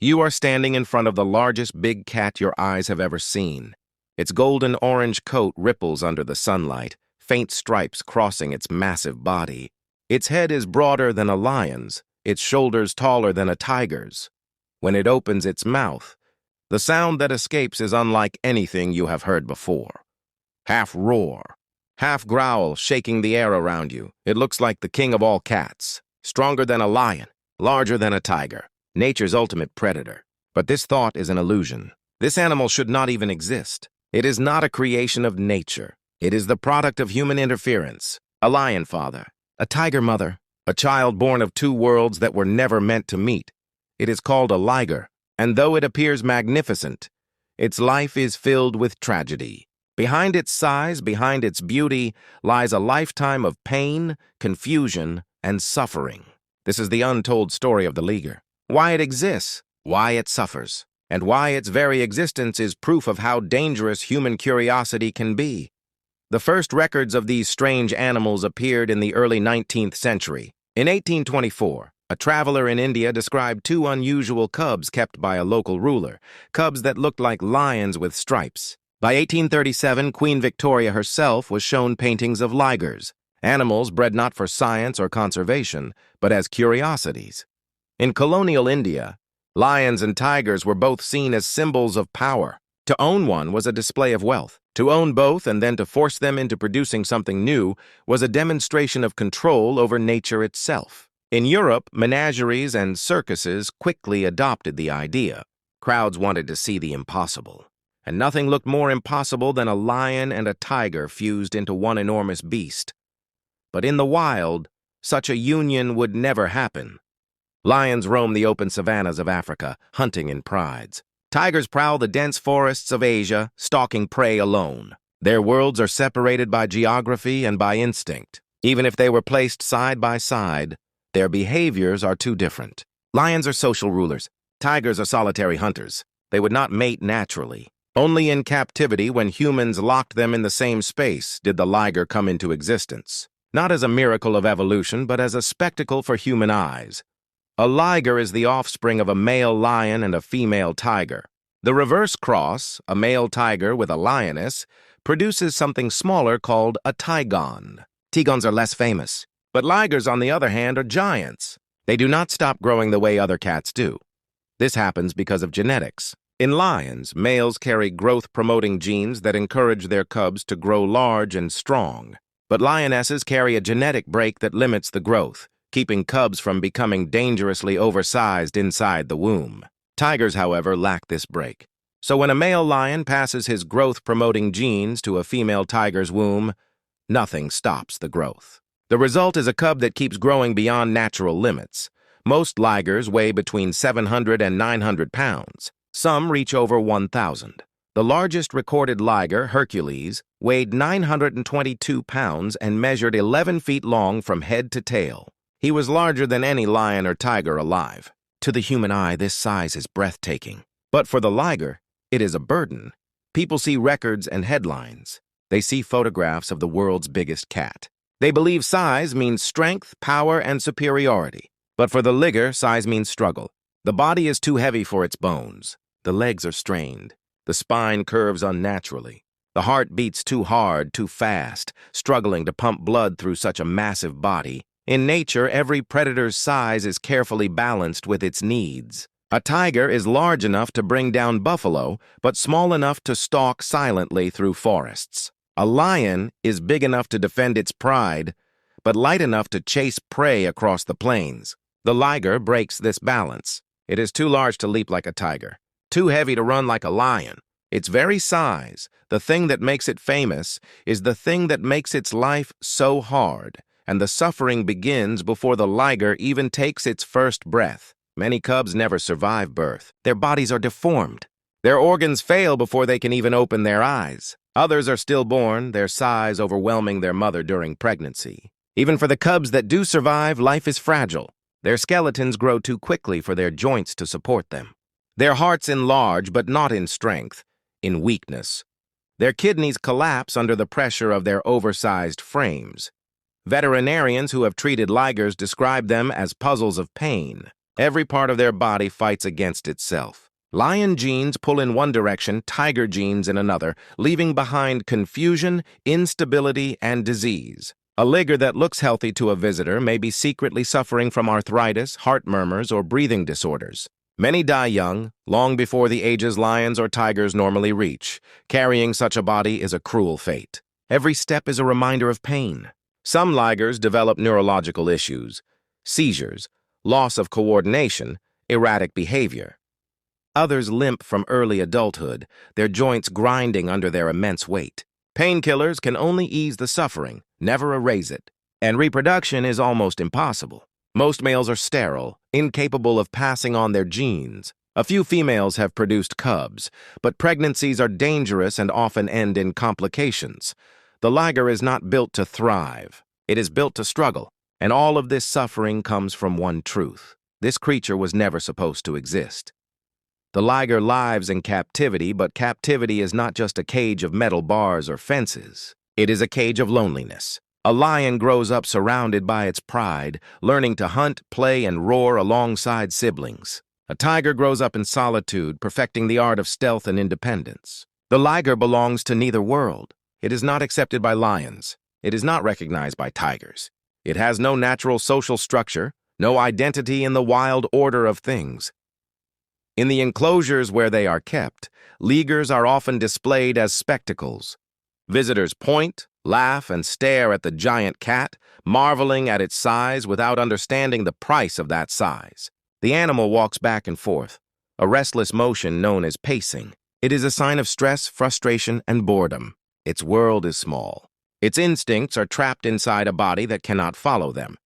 You are standing in front of the largest big cat your eyes have ever seen. Its golden-orange coat ripples under the sunlight, faint stripes crossing its massive body. Its head is broader than a lion's, its shoulders taller than a tiger's. When it opens its mouth, the sound that escapes is unlike anything you have heard before. Half roar, half growl, shaking the air around you. It looks like the king of all cats, stronger than a lion, larger than a tiger, nature's ultimate predator. But this thought is an illusion. This animal should not even exist. It is not a creation of nature. It is the product of human interference. A lion father, a tiger mother, a child born of two worlds that were never meant to meet. It is called a liger, and though it appears magnificent, its life is filled with tragedy. Behind its size, behind its beauty, lies a lifetime of pain, confusion, and suffering. This is the untold story of the liger. Why it exists, why it suffers, and why its very existence is proof of how dangerous human curiosity can be. The first records of these strange animals appeared in the early 19th century. In 1824, a traveler in India described two unusual cubs kept by a local ruler, cubs that looked like lions with stripes. By 1837, Queen Victoria herself was shown paintings of ligers, animals bred not for science or conservation, but as curiosities. In colonial India, lions and tigers were both seen as symbols of power. To own one was a display of wealth. To own both and then to force them into producing something new was a demonstration of control over nature itself. In Europe, menageries and circuses quickly adopted the idea. Crowds wanted to see the impossible. And nothing looked more impossible than a lion and a tiger fused into one enormous beast. But in the wild, such a union would never happen. Lions roam the open savannas of Africa, hunting in prides. Tigers prowl the dense forests of Asia, stalking prey alone. Their worlds are separated by geography and by instinct. Even if they were placed side by side, their behaviors are too different. Lions are social rulers. Tigers are solitary hunters. They would not mate naturally. Only in captivity, when humans locked them in the same space, did the liger come into existence. Not as a miracle of evolution, but as a spectacle for human eyes. A liger is the offspring of a male lion and a female tiger. The reverse cross, a male tiger with a lioness, produces something smaller called a tigon. Tigons are less famous, but ligers, on the other hand, are giants. They do not stop growing the way other cats do. This happens because of genetics. In lions, males carry growth-promoting genes that encourage their cubs to grow large and strong. But lionesses carry a genetic break that limits the growth, keeping cubs from becoming dangerously oversized inside the womb. Tigers, however, lack this break. So when a male lion passes his growth-promoting genes to a female tiger's womb, nothing stops the growth. The result is a cub that keeps growing beyond natural limits. Most ligers weigh between 700 and 900 pounds. Some reach over 1,000. The largest recorded liger, Hercules, weighed 922 pounds and measured 11 feet long from head to tail. He was larger than any lion or tiger alive. To the human eye, this size is breathtaking. But for the liger, it is a burden. People see records and headlines. They see photographs of the world's biggest cat. They believe size means strength, power, and superiority. But for the liger, size means struggle. The body is too heavy for its bones. The legs are strained. The spine curves unnaturally. The heart beats too hard, too fast, struggling to pump blood through such a massive body. In nature, every predator's size is carefully balanced with its needs. A tiger is large enough to bring down buffalo, but small enough to stalk silently through forests. A lion is big enough to defend its pride, but light enough to chase prey across the plains. The liger breaks this balance. It is too large to leap like a tiger, too heavy to run like a lion. Its very size, the thing that makes it famous, is the thing that makes its life so hard, and the suffering begins before the liger even takes its first breath. Many cubs never survive birth. Their bodies are deformed. Their organs fail before they can even open their eyes. Others are stillborn, their size overwhelming their mother during pregnancy. Even for the cubs that do survive, life is fragile. Their skeletons grow too quickly for their joints to support them. Their hearts enlarge, but not in strength, in weakness. Their kidneys collapse under the pressure of their oversized frames. Veterinarians who have treated ligers describe them as puzzles of pain. Every part of their body fights against itself. Lion genes pull in one direction, tiger genes in another, leaving behind confusion, instability, and disease. A liger that looks healthy to a visitor may be secretly suffering from arthritis, heart murmurs, or breathing disorders. Many die young, long before the ages lions or tigers normally reach. Carrying such a body is a cruel fate. Every step is a reminder of pain. Some ligers develop neurological issues, seizures, loss of coordination, erratic behavior. Others limp from early adulthood, their joints grinding under their immense weight. Painkillers can only ease the suffering, never erase it. And reproduction is almost impossible. Most males are sterile, incapable of passing on their genes. A few females have produced cubs, but pregnancies are dangerous and often end in complications. The liger is not built to thrive. It is built to struggle, and all of this suffering comes from one truth. This creature was never supposed to exist. The liger lives in captivity, but captivity is not just a cage of metal bars or fences. It is a cage of loneliness. A lion grows up surrounded by its pride, learning to hunt, play, and roar alongside siblings. A tiger grows up in solitude, perfecting the art of stealth and independence. The liger belongs to neither world. It is not accepted by lions. It is not recognized by tigers. It has no natural social structure, no identity in the wild order of things. In the enclosures where they are kept, ligers are often displayed as spectacles. Visitors point, laugh, and stare at the giant cat, marveling at its size without understanding the price of that size. The animal walks back and forth, a restless motion known as pacing. It is a sign of stress, frustration, and boredom. Its world is small. Its instincts are trapped inside a body that cannot follow them.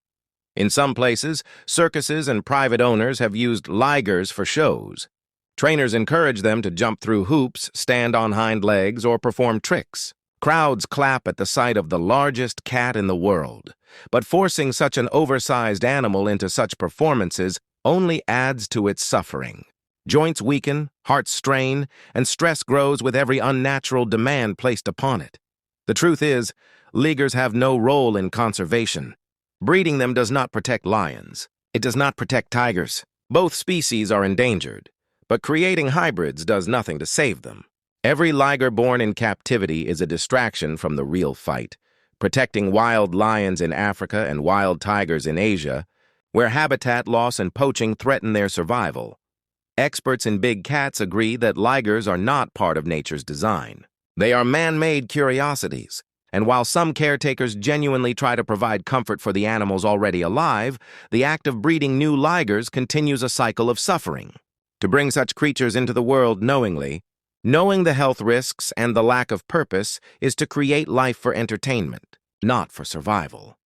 In some places, circuses and private owners have used ligers for shows. Trainers encourage them to jump through hoops, stand on hind legs, or perform tricks. Crowds clap at the sight of the largest cat in the world. But forcing such an oversized animal into such performances only adds to its suffering. Joints weaken, hearts strain, and stress grows with every unnatural demand placed upon it. The truth is, ligers have no role in conservation. Breeding them does not protect lions. It does not protect tigers. Both species are endangered, but creating hybrids does nothing to save them. Every liger born in captivity is a distraction from the real fight, protecting wild lions in Africa and wild tigers in Asia, where habitat loss and poaching threaten their survival. Experts in big cats agree that ligers are not part of nature's design. They are man-made curiosities. And while some caretakers genuinely try to provide comfort for the animals already alive, the act of breeding new ligers continues a cycle of suffering. To bring such creatures into the world knowingly, knowing the health risks and the lack of purpose is to create life for entertainment, not for survival.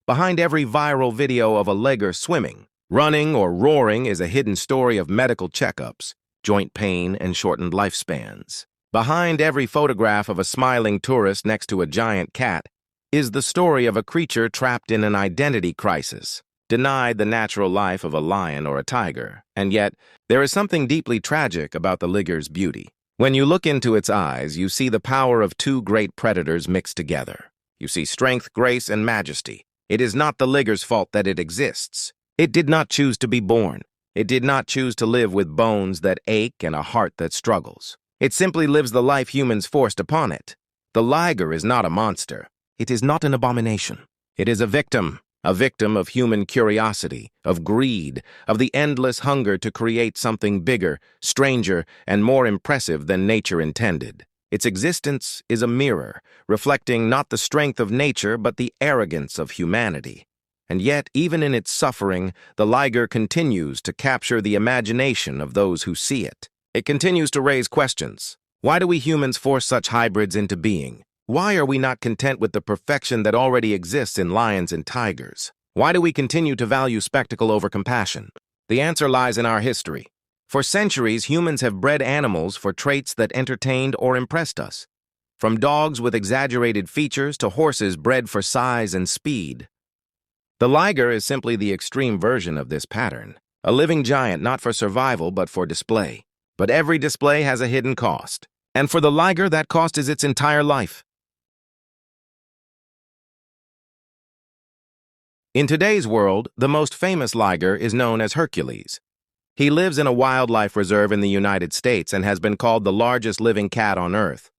Behind every viral video of a liger swimming, running, or roaring is a hidden story of medical checkups, joint pain, and shortened lifespans. Behind every photograph of a smiling tourist next to a giant cat is the story of a creature trapped in an identity crisis, denied the natural life of a lion or a tiger. And yet, there is something deeply tragic about the liger's beauty. When you look into its eyes, you see the power of two great predators mixed together. You see strength, grace, and majesty. It is not the liger's fault that it exists. It did not choose to be born. It did not choose to live with bones that ache and a heart that struggles. It simply lives the life humans forced upon it. The liger is not a monster. It is not an abomination. It is a victim of human curiosity, of greed, of the endless hunger to create something bigger, stranger, and more impressive than nature intended. Its existence is a mirror, reflecting not the strength of nature but the arrogance of humanity. And yet, even in its suffering, the liger continues to capture the imagination of those who see it. It continues to raise questions. Why do we humans force such hybrids into being? Why are we not content with the perfection that already exists in lions and tigers? Why do we continue to value spectacle over compassion? The answer lies in our history. For centuries, humans have bred animals for traits that entertained or impressed us. From dogs with exaggerated features to horses bred for size and speed. The liger is simply the extreme version of this pattern, a living giant not for survival but for display. But every display has a hidden cost, and for the liger, that cost is its entire life. In today's world, the most famous liger is known as Hercules. He lives in a wildlife reserve in the United States and has been called the largest living cat on Earth.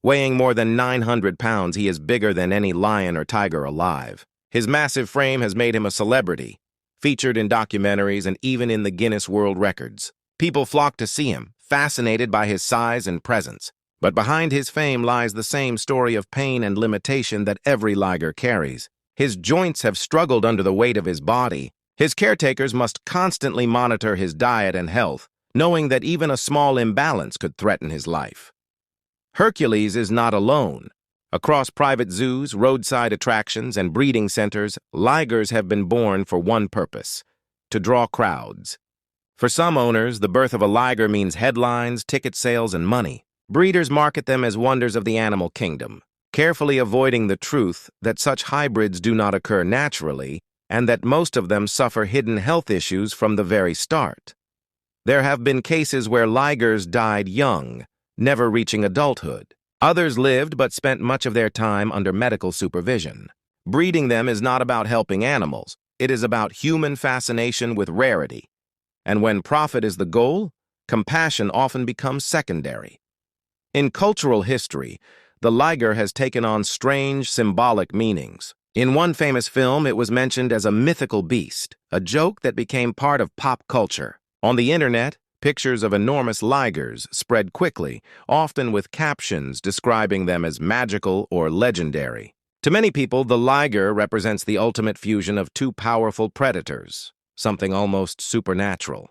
Weighing more than 900 pounds, he is bigger than any lion or tiger alive. His massive frame has made him a celebrity, featured in documentaries and even in the Guinness World Records. People flock to see him, fascinated by his size and presence. But behind his fame lies the same story of pain and limitation that every liger carries. His joints have struggled under the weight of his body. His caretakers must constantly monitor his diet and health, knowing that even a small imbalance could threaten his life. Hercules is not alone. Across private zoos, roadside attractions, and breeding centers, ligers have been born for one purpose: to draw crowds. For some owners, the birth of a liger means headlines, ticket sales, and money. Breeders market them as wonders of the animal kingdom, carefully avoiding the truth that such hybrids do not occur naturally and that most of them suffer hidden health issues from the very start. There have been cases where ligers died young, never reaching adulthood. Others lived but spent much of their time under medical supervision. Breeding them is not about helping animals. It is about human fascination with rarity. And when profit is the goal, compassion often becomes secondary. In cultural history, the liger has taken on strange symbolic meanings. In one famous film, it was mentioned as a mythical beast, a joke that became part of pop culture. On the internet, pictures of enormous ligers spread quickly, often with captions describing them as magical or legendary. To many people, the liger represents the ultimate fusion of two powerful predators, something almost supernatural.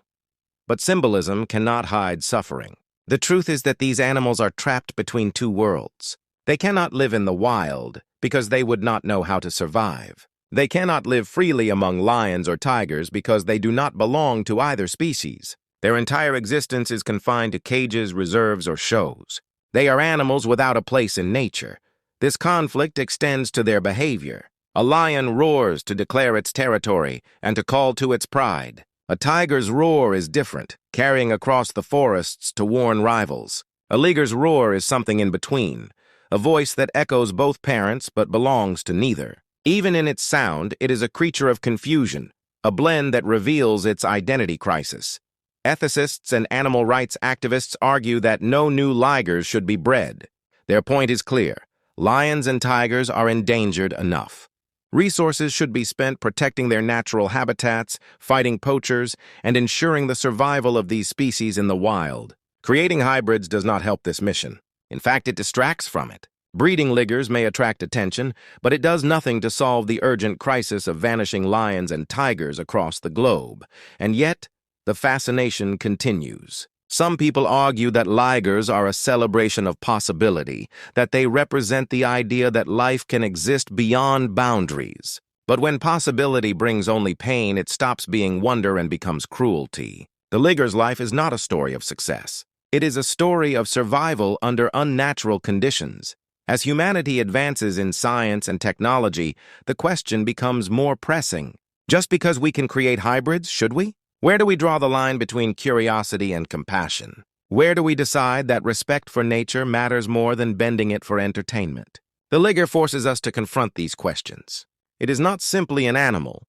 But symbolism cannot hide suffering. The truth is that these animals are trapped between two worlds. They cannot live in the wild because they would not know how to survive. They cannot live freely among lions or tigers because they do not belong to either species. Their entire existence is confined to cages, reserves, or shows. They are animals without a place in nature. This conflict extends to their behavior. A lion roars to declare its territory and to call to its pride. A tiger's roar is different, carrying across the forests to warn rivals. A liger's roar is something in between, a voice that echoes both parents but belongs to neither. Even in its sound, it is a creature of confusion, a blend that reveals its identity crisis. Ethicists and animal rights activists argue that no new ligers should be bred. Their point is clear: lions and tigers are endangered enough. Resources should be spent protecting their natural habitats, fighting poachers, and ensuring the survival of these species in the wild. Creating hybrids does not help this mission. In fact, it distracts from it. Breeding ligers may attract attention, but it does nothing to solve the urgent crisis of vanishing lions and tigers across the globe. And yet, the fascination continues. Some people argue that ligers are a celebration of possibility, that they represent the idea that life can exist beyond boundaries. But when possibility brings only pain, it stops being wonder and becomes cruelty. The liger's life is not a story of success. It is a story of survival under unnatural conditions. As humanity advances in science and technology, the question becomes more pressing. Just because we can create hybrids, should we? Where do we draw the line between curiosity and compassion? Where do we decide that respect for nature matters more than bending it for entertainment? The liger forces us to confront these questions. It is not simply an animal.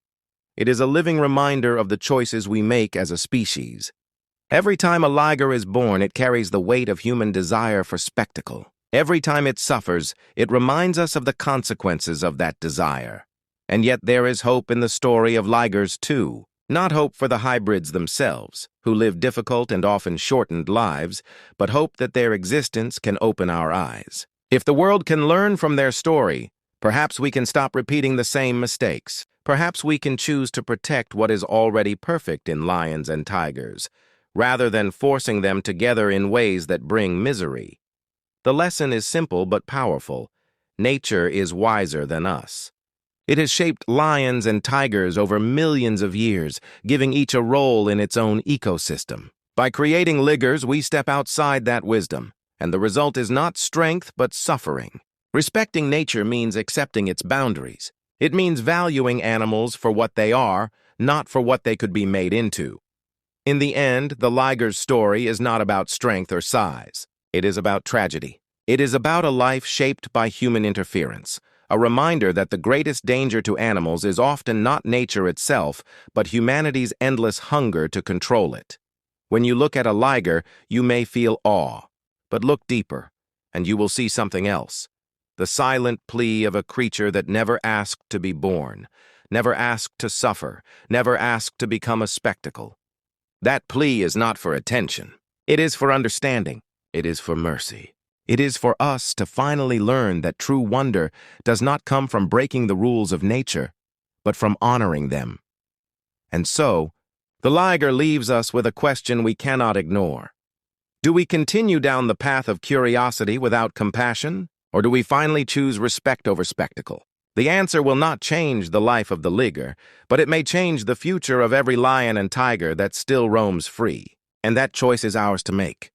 It is a living reminder of the choices we make as a species. Every time a liger is born, it carries the weight of human desire for spectacle. Every time it suffers, it reminds us of the consequences of that desire. And yet there is hope in the story of ligers too. Not hope for the hybrids themselves, who live difficult and often shortened lives, but hope that their existence can open our eyes. If the world can learn from their story, perhaps we can stop repeating the same mistakes. Perhaps we can choose to protect what is already perfect in lions and tigers, rather than forcing them together in ways that bring misery. The lesson is simple but powerful. Nature is wiser than us. It has shaped lions and tigers over millions of years, giving each a role in its own ecosystem. By creating ligers, we step outside that wisdom, and the result is not strength but suffering. Respecting nature means accepting its boundaries. It means valuing animals for what they are, not for what they could be made into. In the end, the liger's story is not about strength or size. It is about tragedy. It is about a life shaped by human interference, a reminder that the greatest danger to animals is often not nature itself, but humanity's endless hunger to control it. When you look at a liger, you may feel awe, but look deeper, and you will see something else. The silent plea of a creature that never asked to be born, never asked to suffer, never asked to become a spectacle. That plea is not for attention. It is for understanding. It is for mercy. It is for us to finally learn that true wonder does not come from breaking the rules of nature, but from honoring them. And so, the Liger leaves us with a question we cannot ignore. Do we continue down the path of curiosity without compassion, or do we finally choose respect over spectacle? The answer will not change the life of the Liger, but it may change the future of every lion and tiger that still roams free. And that choice is ours to make.